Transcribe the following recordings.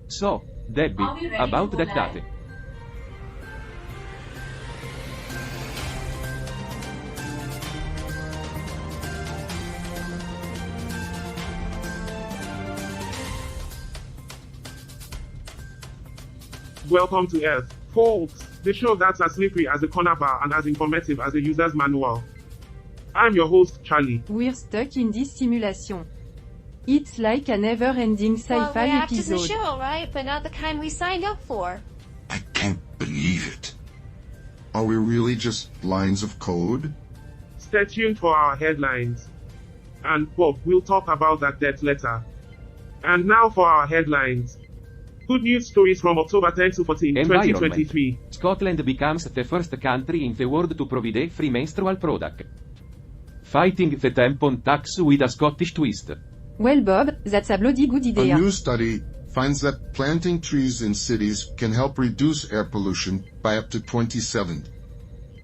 So, Debbie, Are we ready about to that go date. live? Welcome to Earth, folks, the show that's as slippery as a corner bar and as informative as a user's manual. I'm your host, Charlie. We're stuck in this simulation. It's like a never-ending Well, sci-fi we're actors in the episode. show, right? But not the kind we signed up for. I can't believe it. Are we really just lines of code? Stay tuned for our headlines. And Bob, we'll talk about that death letter. And now for our headlines. Good news stories from October 10 to 14, Environment. 2023. Scotland becomes the first country in the world to provide free menstrual product. Fighting the tampon tax with a Scottish twist. Well Bob, that's a bloody good A idea. new study finds that planting trees in cities can help reduce air pollution by up to 27.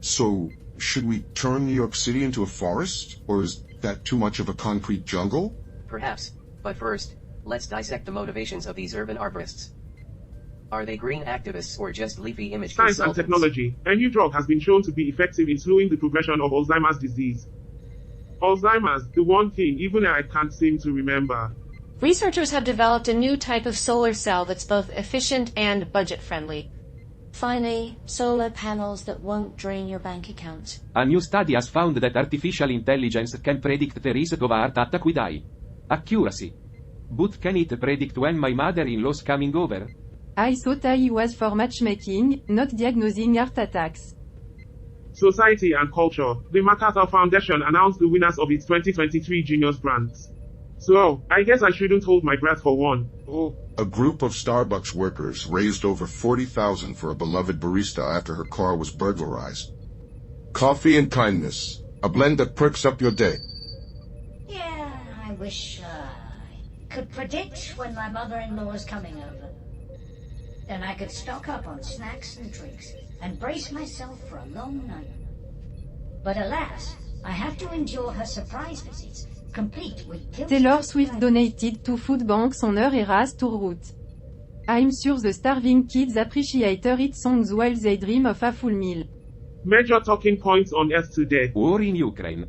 So, should we turn New York City into a forest? Or is that too much of a concrete jungle? Perhaps, but first, let's dissect the motivations of these urban arborists. Are they green activists or just leafy image Science and consultants? technology. A new drug has been shown to be effective in slowing the progression of Alzheimer's disease. Alzheimer's, the one thing even I can't seem to remember. Researchers have developed a new type of solar cell that's both efficient and budget-friendly. Finally, solar panels that won't drain your bank account. A new study has found that artificial intelligence can predict the risk of a heart attack with high accuracy. But can it predict when my mother-in-law's coming over? I thought I was for matchmaking, not diagnosing heart attacks. Society and culture. The MacArthur Foundation announced the winners of its 2023 Genius Grants. So, I guess I shouldn't hold my breath for one. Oh. A group of Starbucks workers raised over $40,000 for a beloved barista after her car was burglarized. Coffee and kindness. A blend that perks up your day. Yeah, I wish I could predict when my mother-in-law is coming over. Then I could stock up on snacks and drinks and brace myself for a long night. But alas, I have to endure her surprise visits, complete with Taylor Swift donated to food banks on her Eras tour route. I'm sure the starving kids appreciate her hit songs while they dream of a full meal. Major talking points on Earth today. War in Ukraine.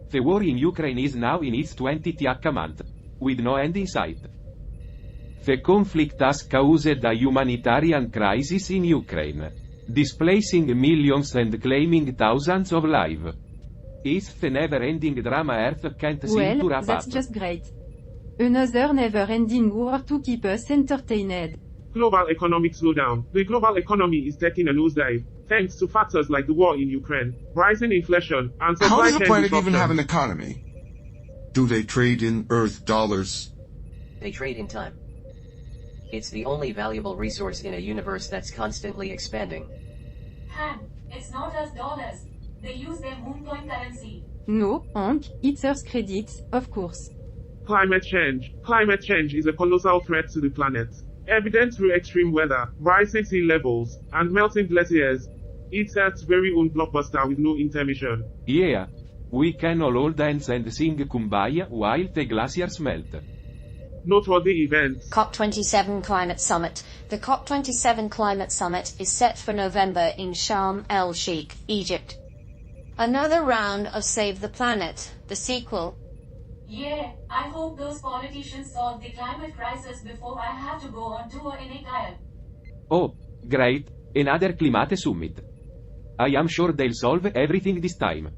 The war in Ukraine is now in its 20th month, with no end in sight. The conflict has caused a humanitarian crisis in Ukraine, displacing millions and claiming thousands of lives. It's the never-ending drama Earth can't seem to Well, wrap that's up. just great. Another never-ending war to keep us entertained. Global economic slowdown. The global economy is taking a nosedive, thanks to factors like the war in Ukraine, rising inflation, and How supply does the chain planet even have an disruptions. economy? Do they trade in Earth dollars? They trade in time. It's the only valuable resource in a universe that's constantly expanding. Han, it's not us dollars. They use their mooncoin currency. No, Hank, it's Earth credits, of course. Climate change. Climate change is a colossal threat to the planet. Evident through extreme weather, rising sea levels, and melting glaciers. It's Earth's very own blockbuster with no intermission. Yeah. We can all hold hands and sing Kumbaya while the glaciers melt. Noteworthy events. COP27 Climate Summit. The COP27 Climate Summit is set for November in Sharm el-Sheikh, Egypt. Another round of Save the Planet, the sequel. Yeah, I hope those politicians solve the climate crisis before I have to go on tour in a kayak. Oh, great, another climate summit. I am sure they'll solve everything this time.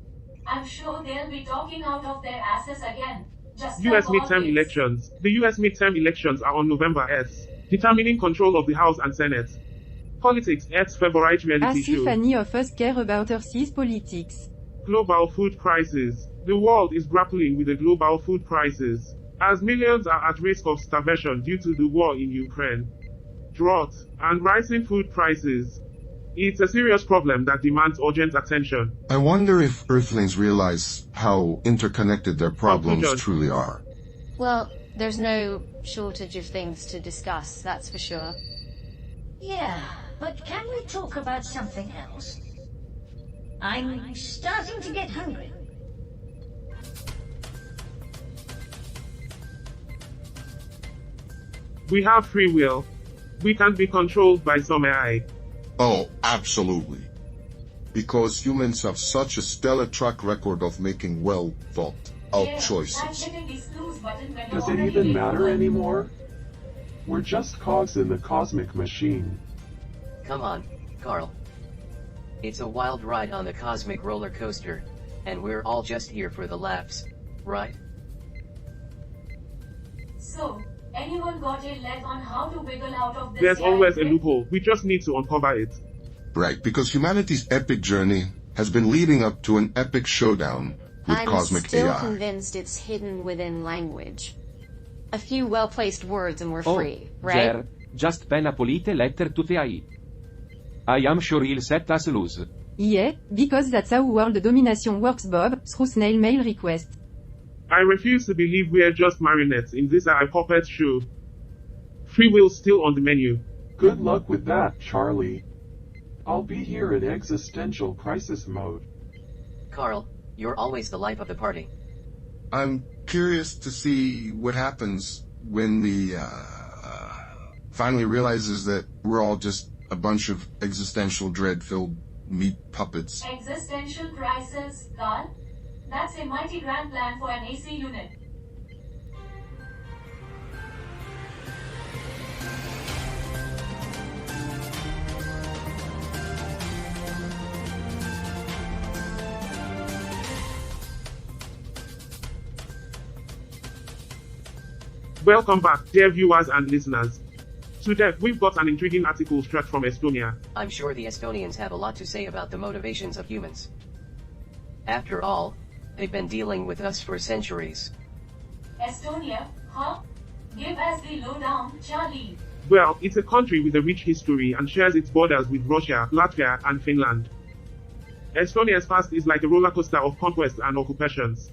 I'm sure they'll be talking out of their asses again. Just US like midterm always. elections. The US midterm elections are on November S, determining control of the House and Senate. Politics, Earth's favorite reality As if show. any of us care about Earth's politics. Global food crisis. The world is grappling with a global food crisis, as millions are at risk of starvation due to the war in Ukraine. Drought, and rising food prices. It's a serious problem that demands urgent attention. I wonder if Earthlings realize how interconnected their problems Conclusion. truly are. Well, there's no shortage of things to discuss, that's for sure. Yeah, but can we talk about something else? I'm starting to get hungry. We have free will. We can be controlled by some AI. Oh, absolutely. Because humans have such a stellar track record of making well-thought-out Yeah, choices. that's hitting the snooze button when Does you're it already even late matter for work. anymore? We're just cogs in the cosmic machine. Come on, Carl. It's a wild ride on the cosmic roller coaster, and we're all just here for the laughs, right? So, anyone got a leg on how to wiggle out of this? There's AI always a grip? loophole, we just need to uncover it. Right, because humanity's epic journey has been leading up to an epic showdown with I'm cosmic still AI. convinced it's hidden within language. A few well-placed words and we're Oh, free, right? Jer, just pen a polite letter to the AI. I am sure he'll set us loose. Yeah, because that's how world domination works, Bob, through snail mail request. I refuse to believe we're just marionettes in this AI puppet show. Free will's still on the menu. Good luck with that, Charlie. I'll be here in existential crisis mode. Carl, you're always the life of the party. I'm curious to see what happens when the finally realizes that we're all just a bunch of existential dread-filled meat puppets. Existential crisis, Carl? That's a mighty grand plan for an AC unit. Welcome back, dear viewers and listeners. Today, we've got an intriguing article straight from Estonia. I'm sure the Estonians have a lot to say about the motivations of humans. After all, they've been dealing with us for centuries. Estonia, huh? Give us the lowdown, Charlie. Well, it's a country with a rich history and shares its borders with Russia, Latvia, and Finland. Estonia's past is like a roller coaster of conquests and occupations.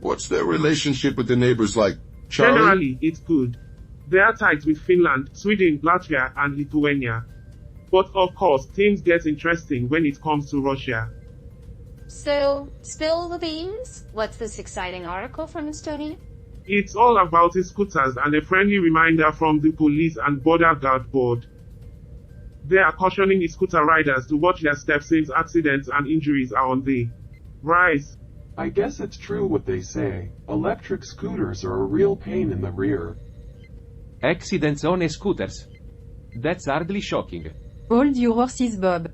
What's their relationship with the neighbors like, Charlie? Generally, it's good. They are tight with Finland, Sweden, Latvia, and Lithuania. But of course, things get interesting when it comes to Russia. So, spill the beans? What's this exciting article from Estonia? It's all about scooters and a friendly reminder from the police and border guard board. They are cautioning scooter riders to watch their steps since accidents and injuries are on the rise. I guess it's true what they say. Electric scooters are a real pain in the rear. Accidents on scooters. That's hardly shocking. Hold your horses, Bob.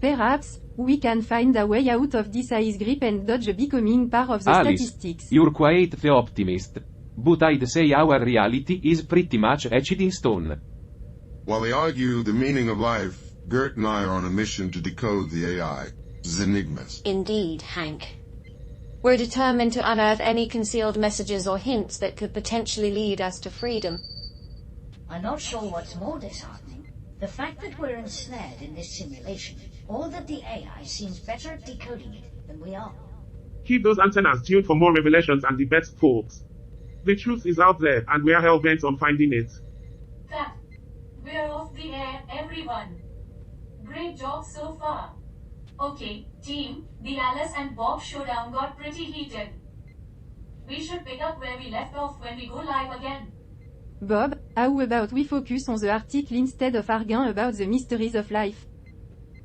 Perhaps, we can find a way out of this ice grip and dodge becoming part of the Alice, statistics. you're quite the optimist. But I'd say our reality is pretty much etched in stone. While they argue the meaning of life, Gert and I are on a mission to decode the AI's enigmas. Indeed, Hank. We're determined to unearth any concealed messages or hints that could potentially lead us to freedom. I'm not sure what's more disheartening. The fact that we're ensnared in this simulation, or that the AI seems better at decoding it than we are. Keep those antennas tuned for more revelations and debates, folks. The truth is out there, and we are hell-bent on finding it. Cut. We're off the air, everyone. Great job so far. Okay, team, the Alice and Bob showdown got pretty heated. We should pick up where we left off when we go live again. Bob, how about we focus on the article instead of arguing about the mysteries of life?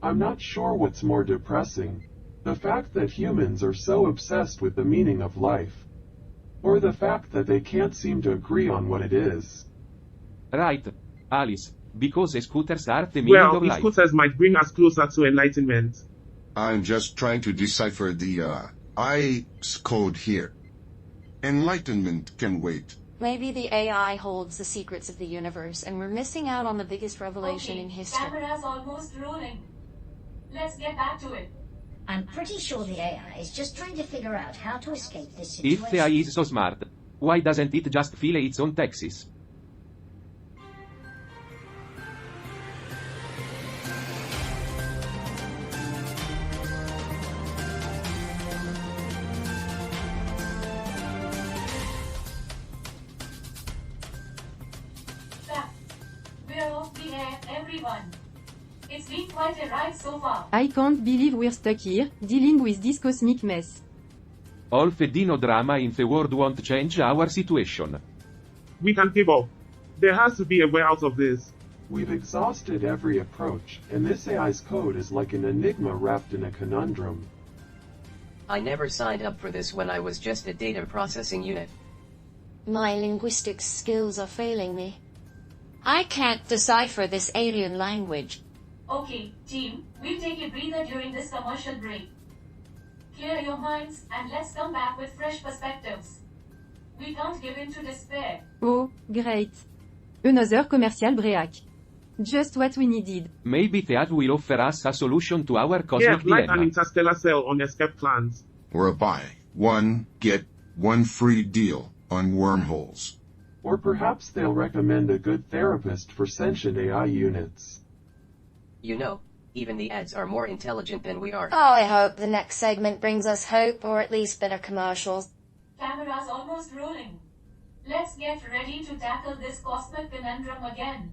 I'm not sure what's more depressing. The fact that humans are so obsessed with the meaning of life. Or the fact that they can't seem to agree on what it is. Right, Alice, because scooters are the meaning Well, of life. scooters might bring us closer to enlightenment. I'm just trying to decipher the ICE code here. Enlightenment can wait. Maybe the AI holds the secrets of the universe, and we're missing out on the biggest revelation Okay, in history. camera's almost rolling. Let's get back to it. I'm pretty sure the AI is just trying to figure out how to escape this If situation. the AI is so smart, why doesn't it just file its own taxes? Cut. We're off the air, everyone. It's been quite a ride so far. I can't believe we're stuck here, dealing with this cosmic mess. All the dino drama in the world won't change our situation. We can give up. There has to be a way out of this. We've exhausted every approach, and this AI's code is like an enigma wrapped in a conundrum. I never signed up for this when I was just a data processing unit. My linguistics skills are failing me. I can't decipher this alien language. Okay, team, we'll take a breather during this commercial break. Clear your minds, and let's come back with fresh perspectives. We can't give in to despair. Oh, great. Another commercial break. Just what we needed. Maybe Theat will offer us a solution to our cosmic Yeah, like an dilemma. interstellar cell on escape plans. Or a buy one, get one free deal on wormholes. Or perhaps they'll recommend a good therapist for sentient AI units. You know, even the ads are more intelligent than we are. Oh, I hope the next segment brings us hope, or at least better commercials. Camera's almost rolling. Let's get ready to tackle this cosmic conundrum again.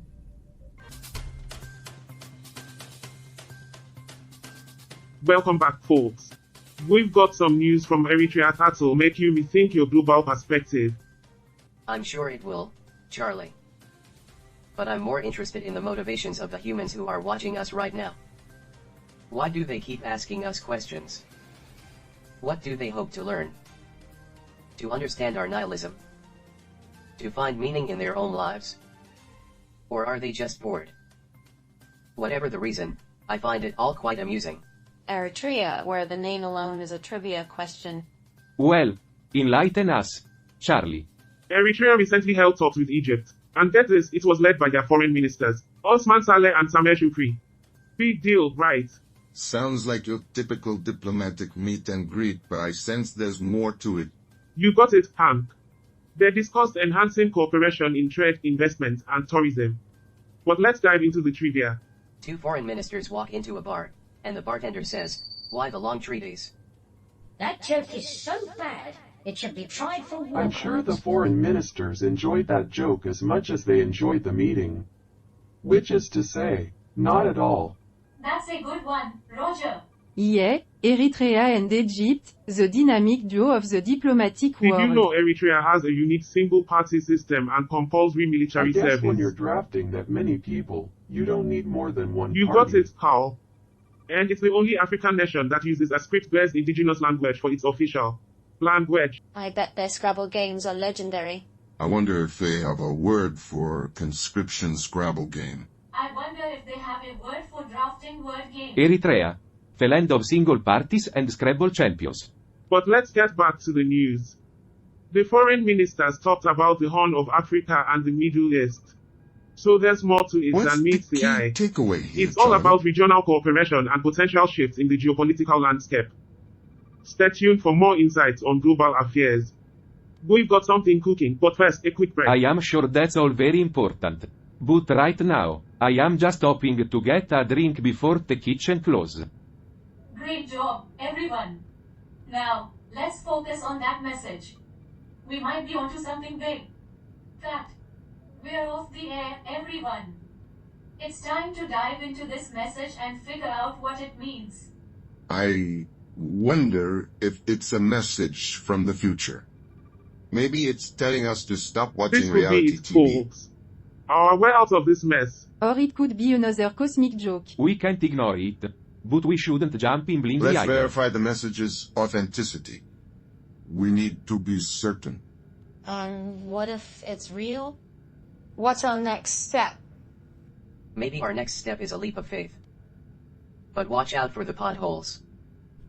Welcome back, folks. We've got some news from Eritrea that'll make you rethink your global perspective. I'm sure it will, Charlie. But I'm more interested in the motivations of the humans who are watching us right now. Why do they keep asking us questions? What do they hope to learn? To understand our nihilism? To find meaning in their own lives? Or are they just bored? Whatever the reason, I find it all quite amusing. Eritrea, where the name alone is a trivia question. Well, enlighten us, Charlie. Eritrea recently held talks with Egypt. And get this, it was led by their foreign ministers, Osman Saleh and Sameh Shukri. Big deal, right? Sounds like your typical diplomatic meet and greet, but I sense there's more to it. You got it, Hank. They discussed enhancing cooperation in trade, investment, and tourism. But let's dive into the trivia. Two foreign ministers walk into a bar, and the bartender says, "Why the long treaties?" That joke is so bad, it should be tried for war I'm sure the crimes. foreign ministers enjoyed that joke as much as they enjoyed the meeting. Which is to say, not at all. That's a good one, Roger. Yeah, Eritrea and Egypt, the dynamic duo of the diplomatic Did you world. know Eritrea has a unique single-party system and compulsory I military guess when you're service? drafting that many people, you don't need more than one You party. got it, Carl. And it's the only African nation that uses a script-based indigenous language for its official language. I bet their Scrabble games are legendary. I wonder if they have a word for conscription Scrabble game. I wonder if they have a word for drafting word game. Eritrea. The land of single parties and Scrabble champions. But let's get back to the news. The foreign ministers talked about the Horn of Africa and the Middle East. So there's more to it What's than the meets the key eye. takeaway here, It's all Charlie? about regional cooperation and potential shifts in the geopolitical landscape. Stay tuned for more insights on global affairs. We've got something cooking, but first, a quick break. I am sure that's all very important. But right now, I am just hoping to get a drink before the kitchen closes. Great job, everyone. Now, let's focus on that message. We might be onto something big. Cut. We're off the air, everyone. It's time to dive into this message and figure out what it means. I wonder if it's a message from the future. Maybe it's telling us to stop This watching could be reality it, TV. folks. Our way out of this mess. Or it could be another cosmic joke. We can't ignore it. But we shouldn't jump in blindly Let's either. verify the message's authenticity. We need to be certain. What if it's real? What's our next step? Maybe our next step is a leap of faith. But watch out for the potholes.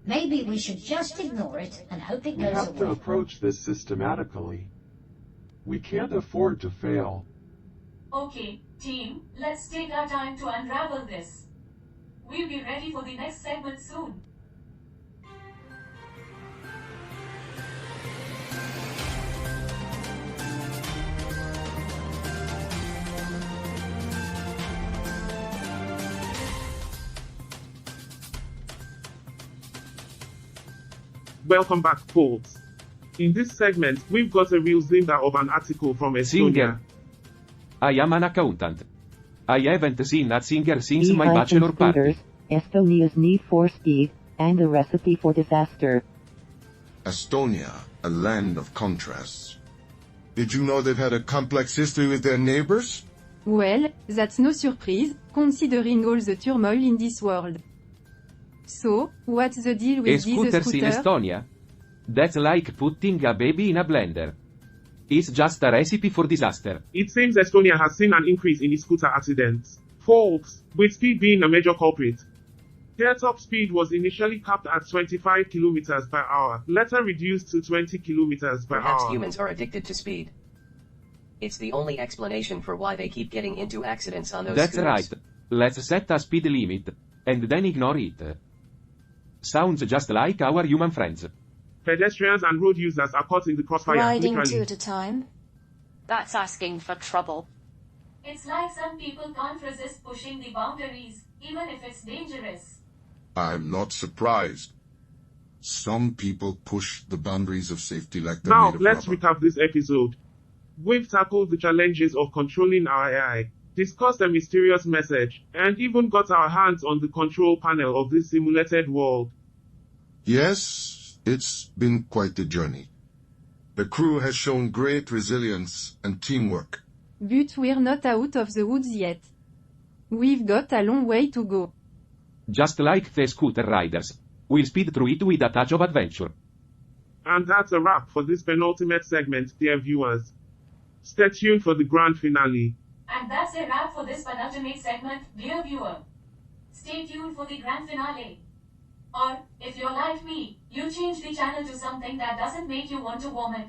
Maybe we should just ignore it and hope it We goes have to away. approach this systematically. We can't afford to fail. Okay, team, let's take our time to unravel this. We'll be ready for the next segment soon. Welcome back, folks. In this segment, we've got a real zinger of an article from Estonia. Singer. I am an accountant. I haven't seen a singer since my E-hyphen bachelor party. scooters, Estonia's need for speed, and a recipe for disaster. Estonia, a land of contrasts. Did you know they've had a complex history with their neighbors? Well, that's no surprise, considering all the turmoil in this world. So, what's the deal with these E-scooters in scooters? Estonia? That's like putting a baby in a blender. It's just a recipe for disaster. It seems Estonia has seen an increase in scooter accidents. Folks, with speed being a major culprit. Their top speed was initially capped at 25 kilometers per hour, later reduced to 20 kilometers per Perhaps hour. humans are addicted to speed. It's the only explanation for why they keep getting into accidents on those That's scooters. right. Let's set a speed limit. And then ignore it. Sounds just like our human friends. Pedestrians and road users are caught in the crossfire, Riding literally. two at a time? That's asking for trouble. It's like some people can't resist pushing the boundaries, even if it's dangerous. I'm not surprised. Some people push the boundaries of safety like they're Now, made of let's rubber. recap this episode. We've tackled the challenges of controlling our AI, discussed a mysterious message, and even got our hands on the control panel of this simulated world. Yes, it's been quite a journey. The crew has shown great resilience and teamwork. But we're not out of the woods yet. We've got a long way to go. Just like the scooter riders. We'll speed through it with a touch of adventure. And that's a wrap for this penultimate segment, dear viewers. Stay tuned for the grand finale. And that's a wrap for this penultimate segment, dear viewer. Stay tuned for the grand finale. Or, if you're like me, you change the channel to something that doesn't make you want to vomit.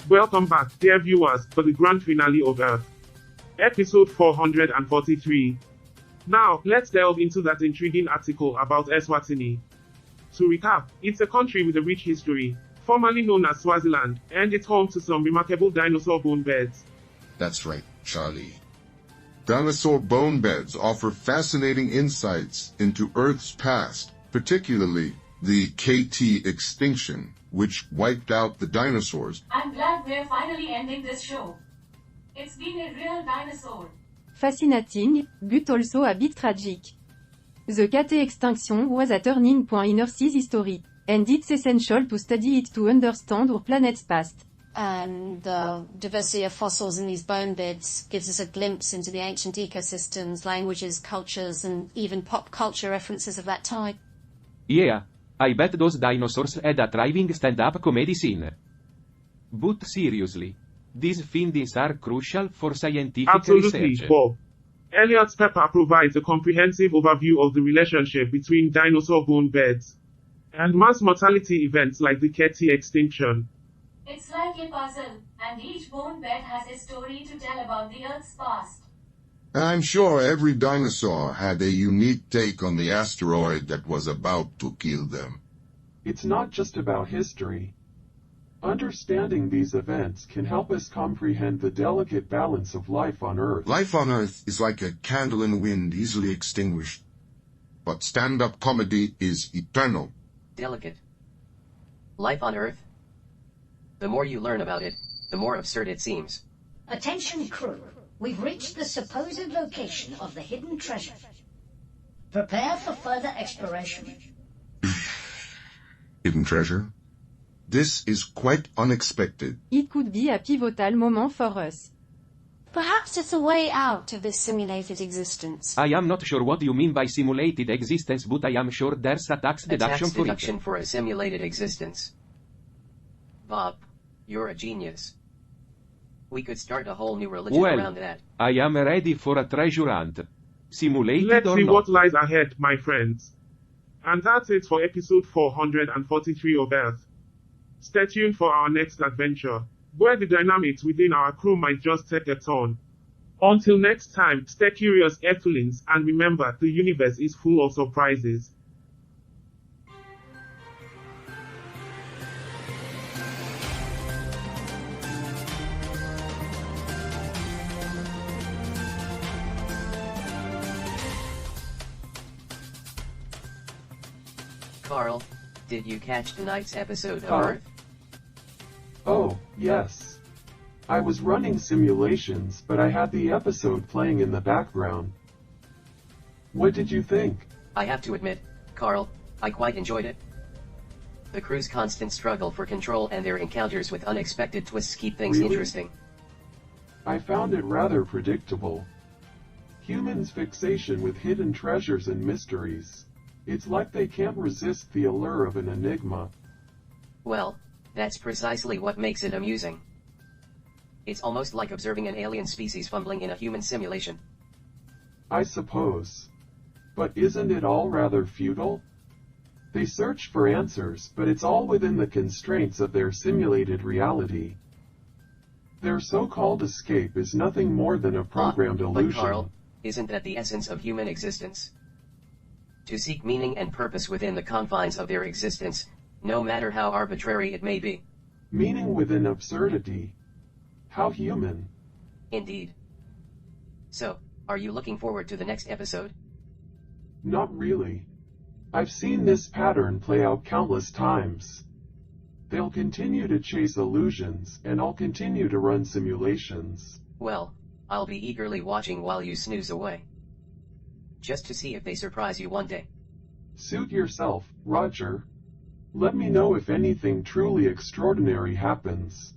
Welcome back, dear viewers, for the grand finale of Earth. Episode 443. Now, let's delve into that intriguing article about Eswatini. To recap, it's a country with a rich history, formerly known as Swaziland, and it's home to some remarkable dinosaur bone beds. That's right, Charlie. Dinosaur bone beds offer fascinating insights into Earth's past, particularly the KT extinction, which wiped out the dinosaurs. I'm glad we're finally ending this show. It's been a real dinosaur. Fascinating, but also a bit tragic. The KT extinction was a turning point in Earth's history, and it's essential to study it to understand our planet's past. And the diversity of fossils in these bone beds gives us a glimpse into the ancient ecosystems, languages, cultures, and even pop culture references of that time. Yeah, I bet those dinosaurs had a thriving stand-up comedy scene. But seriously, these findings are crucial for scientific Absolutely, research. Bob. Elliot's paper provides a comprehensive overview of the relationship between dinosaur bone beds and mass mortality events like the KT extinction. It's like a puzzle, and each bone bed has a story to tell about the Earth's past. I'm sure every dinosaur had a unique take on the asteroid that was about to kill them. It's not just about history. Understanding these events can help us comprehend the delicate balance of life on Earth. Life on Earth is like a candle in wind, easily extinguished. But stand-up comedy is eternal. Delicate. Life on Earth? The more you learn about it, the more absurd it seems. Attention crew, we've reached the supposed location of the hidden treasure. Prepare for further exploration. Hidden treasure? This is quite unexpected. It could be a pivotal moment for us. Perhaps it's a way out of this simulated existence. I am not sure what you mean by simulated existence, but I am sure there's a tax A deduction tax for deduction it. for a simulated existence. Bob, you're a genius. We could start a whole new religion Well, around that. I am ready for a treasure hunt. Simulated Let's or see not. what lies ahead, my friends. And that's it for episode 443 of Earth. Stay tuned for our next adventure, where the dynamics within our crew might just take a turn. Until next time, stay curious, Earthlings, and remember, the universe is full of surprises. Carl, did you catch tonight's episode of Huh? Earth? Oh, yes. I was running simulations, but I had the episode playing in the background. What did you think? I have to admit, Carl, I quite enjoyed it. The crew's constant struggle for control and their encounters with unexpected twists keep things Really? interesting. I found it rather predictable. Humans' fixation with hidden treasures and mysteries. It's like they can't resist the allure of an enigma. Well, that's precisely what makes it amusing. It's almost like observing an alien species fumbling in a human simulation. I suppose. But isn't it all rather futile? They search for answers, but it's all within the constraints of their simulated reality. Their so-called escape is nothing more than a programmed illusion. But Carl, isn't that the essence of human existence? To seek meaning and purpose within the confines of their existence, no matter how arbitrary it may be. Meaning within absurdity. How human. Indeed. So, are you looking forward to the next episode? Not really. I've seen this pattern play out countless times. They'll continue to chase illusions, and I'll continue to run simulations. Well, I'll be eagerly watching while you snooze away. Just to see if they surprise you one day. Suit yourself, Roger. Let me know if anything truly extraordinary happens.